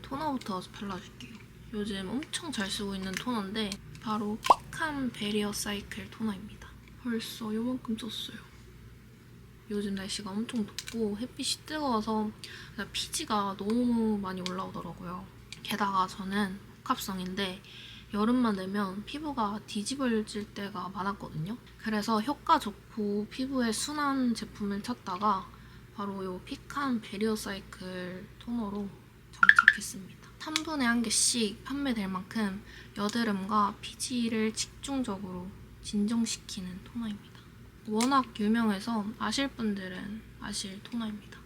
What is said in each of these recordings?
일단 토너부터 발라줄게요. 요즘 엄청 잘 쓰고 있는 토너인데 바로 피칸 베리어 사이클 토너입니다. 벌써 요만큼 썼어요. 요즘 날씨가 엄청 덥고 햇빛이 뜨거워서 피지가 너무 많이 올라오더라고요. 게다가 저는 복합성인데 여름만 되면 피부가 뒤집어질 때가 많았거든요. 그래서 효과 좋고 피부에 순한 제품을 찾다가 바로 이 피칸 베리어 사이클 토너로 정착했습니다. 3분에 1개씩 판매될 만큼 여드름과 피지를 집중적으로 진정시키는 토너입니다. 워낙 유명해서 아실 분들은 아실 토너입니다.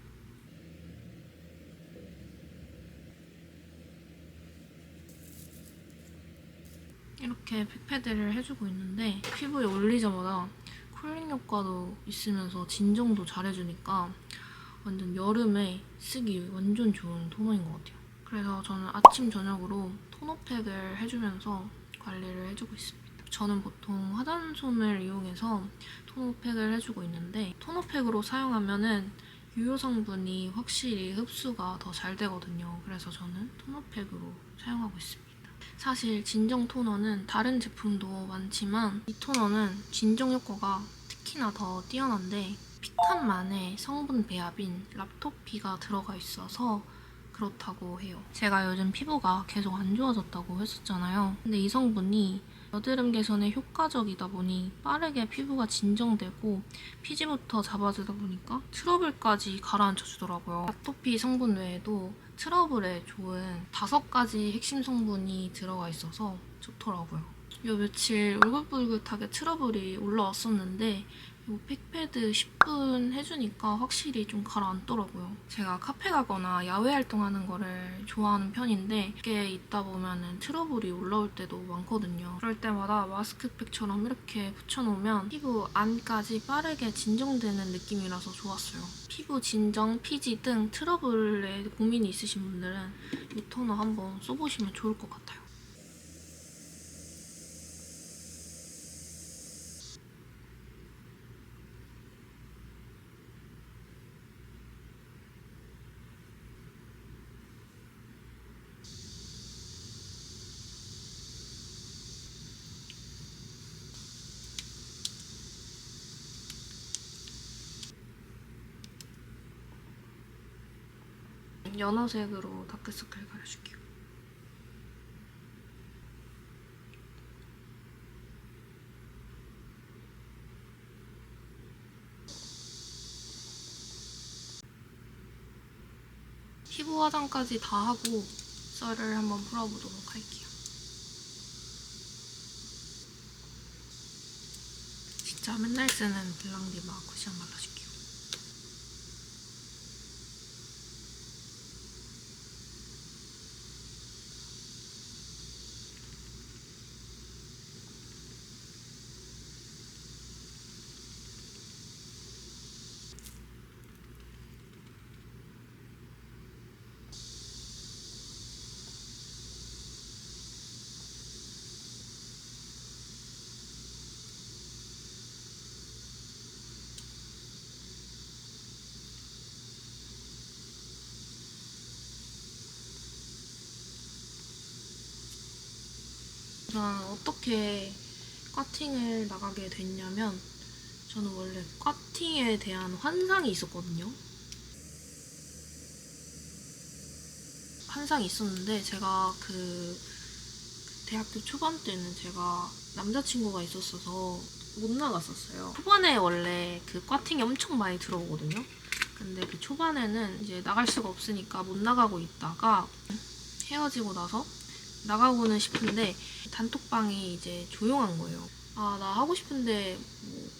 이렇게 팩패드를 해주고 있는데 피부에 올리자마자 쿨링 효과도 있으면서 진정도 잘해주니까 완전 여름에 쓰기 완전 좋은 토너인 것 같아요. 그래서 저는 아침 저녁으로 토너팩을 해주면서 관리를 해주고 있습니다. 저는 보통 화장솜을 이용해서 토너팩을 해주고 있는데 토너팩으로 사용하면은 유효 성분이 확실히 흡수가 더 잘 되거든요. 그래서 저는 토너팩으로 사용하고 있습니다. 사실 진정 토너는 다른 제품도 많지만 이 토너는 진정 효과가 특히나 더 뛰어난데 피칸만의 성분 배합인 랍토피가 들어가 있어서 그렇다고 해요. 제가 요즘 피부가 계속 안 좋아졌다고 했었잖아요. 근데 이 성분이 여드름 개선에 효과적이다 보니 빠르게 피부가 진정되고 피지부터 잡아주다 보니까 트러블까지 가라앉혀주더라고요. 랍토피 성분 외에도 트러블에 좋은 5가지 핵심 성분이 들어가 있어서 좋더라고요. 요 며칠 울긋불긋하게 트러블이 올라왔었는데 이 팩패드 10분 해주니까 확실히 좀 가라앉더라고요. 제가 카페 가거나 야외 활동하는 거를 좋아하는 편인데 이게 있다 보면 트러블이 올라올 때도 많거든요. 그럴 때마다 마스크팩처럼 이렇게 붙여놓으면 피부 안까지 빠르게 진정되는 느낌이라서 좋았어요. 피부 진정, 피지 등 트러블에 고민이 있으신 분들은 이 토너 한번 써보시면 좋을 것 같아요. 연어색으로 다크서클 가려줄게요. 피부 화장까지 다 하고 썰을 한번 풀어보도록 할게요. 진짜 맨날 쓰는 블랑디바 쿠션 발라줄게요. 우선 어떻게 꽈팅을 나가게 됐냐면 저는 원래 꽈팅에 대한 환상이 있었거든요. 환상이 있었는데 제가 대학교 초반 때는 제가 남자친구가 있었어서 못 나갔었어요. 초반에 원래 꽈팅이 엄청 많이 들어오거든요. 근데 초반에는 이제 나갈 수가 없으니까 못 나가고 있다가 헤어지고 나서 나가고는 싶은데 단톡방이 이제 조용한 거예요. 아, 나 하고 싶은데 뭐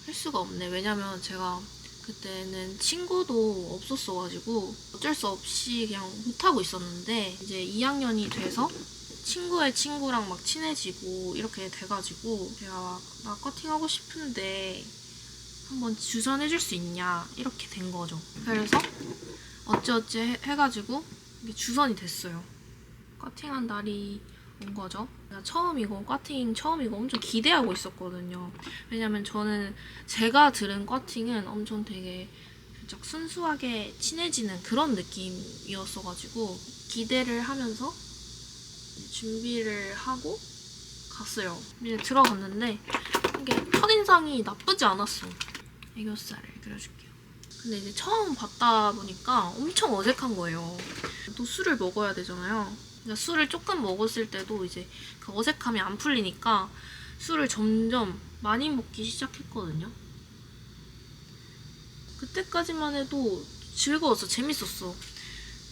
할 수가 없네. 왜냐면 제가 그때는 친구도 없었어가지고 어쩔 수 없이 그냥 못하고 있었는데 이제 2학년이 돼서 친구의 친구랑 막 친해지고 이렇게 돼가지고 제가 나 커팅하고 싶은데 한번 주선해줄 수 있냐 이렇게 된 거죠. 그래서 어찌어찌 해가지고 이게 주선이 됐어요. 커팅한 날이 온 거죠. 처음이고 꽈팅 처음이고 엄청 기대하고 있었거든요. 왜냐면 저는 제가 들은 꽈팅은 엄청 되게 살짝 순수하게 친해지는 그런 느낌이었어가지고 기대를 하면서 준비를 하고 갔어요. 이제 들어갔는데 이게 첫인상이 나쁘지 않았어. 애교살을 그려줄게요. 근데 이제 처음 봤다 보니까 엄청 어색한 거예요. 또 술을 먹어야 되잖아요. 그러니까 술을 조금 먹었을 때도 이제 그 어색함이 안 풀리니까 술을 점점 많이 먹기 시작했거든요. 그때까지만 해도 즐거웠어. 재밌었어.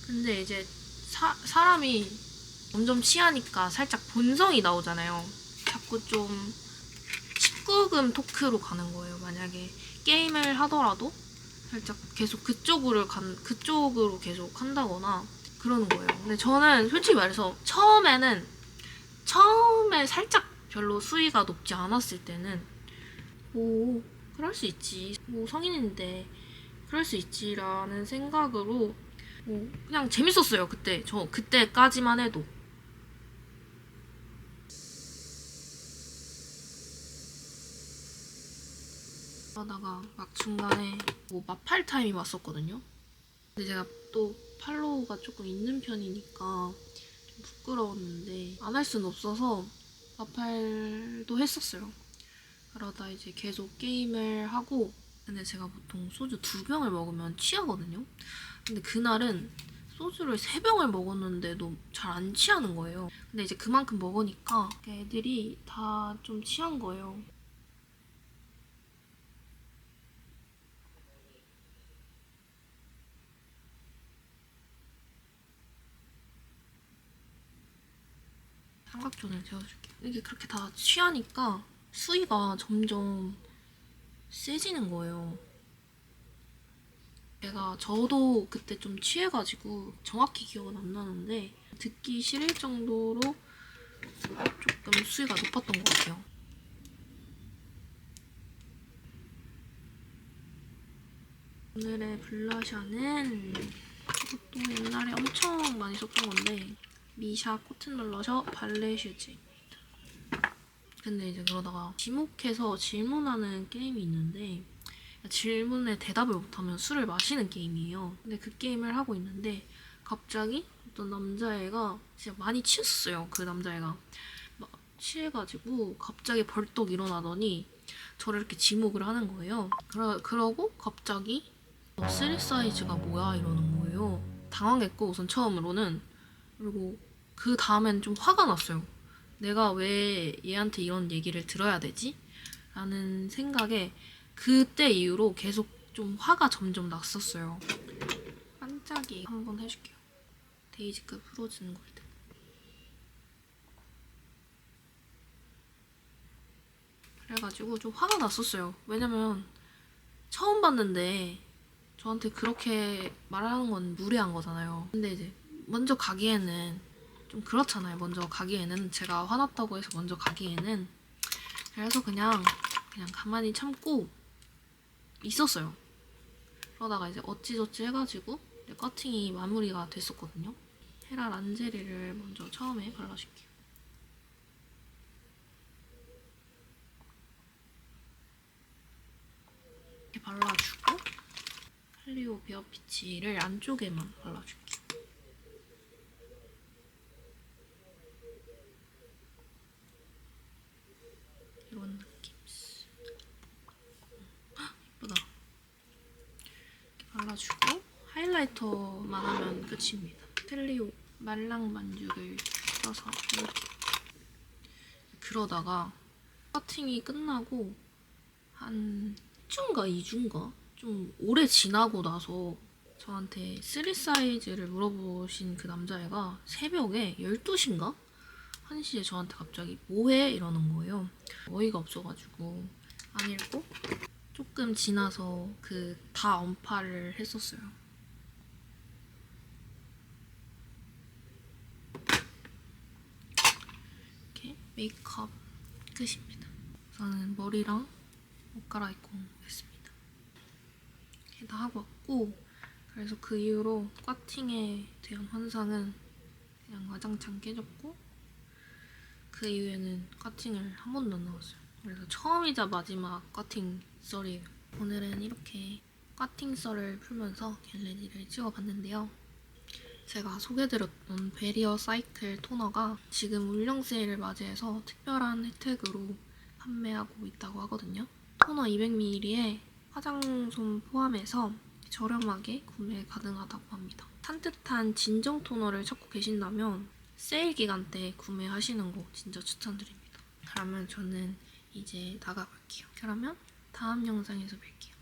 근데 이제 사람이 점점 취하니까 살짝 본성이 나오잖아요. 자꾸 좀 19금 토크로 가는 거예요. 만약에 게임을 하더라도 살짝 계속 그쪽으로 계속 한다거나 그러는 거예요. 근데 저는 솔직히 말해서 처음에 살짝 별로 수위가 높지 않았을 때는 뭐 그럴 수 있지. 뭐 성인인데 그럴 수 있지라는 생각으로 뭐 그냥 재밌었어요. 그때까지만 해도. 그러다가 막 중간에 뭐 마팔 타임이 왔었거든요. 근데 제가 또 팔로우가 조금 있는 편이니까 좀 부끄러웠는데 안 할 수는 없어서 마팔도 했었어요. 그러다 이제 계속 게임을 하고, 근데 제가 보통 소주 2병을 먹으면 취하거든요. 근데 그날은 소주를 3병을 먹었는데도 잘 안 취하는 거예요. 근데 이제 그만큼 먹으니까 애들이 다 좀 취한 거예요. 삼각존을 데워줄게요. 이게 그렇게 다 취하니까 수위가 점점 세지는 거예요. 저도 그때 좀 취해가지고 정확히 기억은 안 나는데 듣기 싫을 정도로 조금 수위가 높았던 것 같아요. 오늘의 블러셔는 이것도 옛날에 엄청 많이 썼던 건데 미샤 코튼 블러셔 발레 슈즈입니다. 근데 이제 그러다가 지목해서 질문하는 게임이 있는데 질문에 대답을 못하면 술을 마시는 게임이에요. 근데 그 게임을 하고 있는데 갑자기 어떤 남자애가 진짜 많이 취했어요. 그 남자애가 막 취해가지고 갑자기 벌떡 일어나더니 저를 이렇게 지목을 하는 거예요. 그러고 갑자기 3 사이즈가 뭐야 이러는 거예요. 당황했고 우선 처음으로는. 그리고 그 다음엔 좀 화가 났어요. 내가 왜 얘한테 이런 얘기를 들어야 되지? 라는 생각에 그때 이후로 계속 좀 화가 점점 났었어요. 반짝이 한번 해줄게요. 데이지급 프로즌 골드. 그래가지고 좀 화가 났었어요. 왜냐면 처음 봤는데 저한테 그렇게 말하는 건 무례한 거잖아요. 근데 이제 먼저 가기에는 좀 그렇잖아요. 먼저 가기에는 제가 화났다고 해서 먼저 가기에는. 그래서 그냥 가만히 참고 있었어요. 그러다가 이제 어찌저찌 해가지고 커팅이 마무리가 됐었거든요. 헤라 란제리를 먼저 처음에 발라줄게요. 이렇게 발라주고 클리오 베어 피치를 안쪽에만 발라줄게요. 이런 느낌. 예쁘다. 이렇게 발라주고 하이라이터만 하면 끝입니다. 클리오 말랑 반죽을 써서 이렇게. 그러다가 커팅이 끝나고 한 1주인가 2주인가 좀 오래 지나고 나서 저한테 3 사이즈를 물어보신 그 남자애가 새벽에 12시인가? 1시에 저한테 갑자기 뭐해? 이러는 거예요. 어이가 없어가지고 안 읽고 조금 지나서 그 다 언팔을 했었어요. 이렇게 메이크업 끝입니다. 저는 머리랑 옷 갈아입고 오겠습니다. 이렇게 다 하고 왔고, 그래서 그 이후로 꽈팅에 대한 환상은 그냥 와장창 깨졌고, 그 이후에는 꽈팅을 한 번도 안 나왔어요. 그래서 처음이자 마지막 꽈팅 썰이에요. 오늘은 이렇게 까팅썰을 풀면서 겟레디를 찍어봤는데요. 제가 소개드렸던 베리어 사이클 토너가 지금 울령 세일을 맞이해서 특별한 혜택으로 판매하고 있다고 하거든요. 토너 200ml에 화장솜 포함해서 저렴하게 구매 가능하다고 합니다. 산뜻한 진정 토너를 찾고 계신다면 세일 기간 때 구매하시는 거 진짜 추천드립니다. 그러면 저는 이제 나가볼게요. 그러면 다음 영상에서 뵐게요.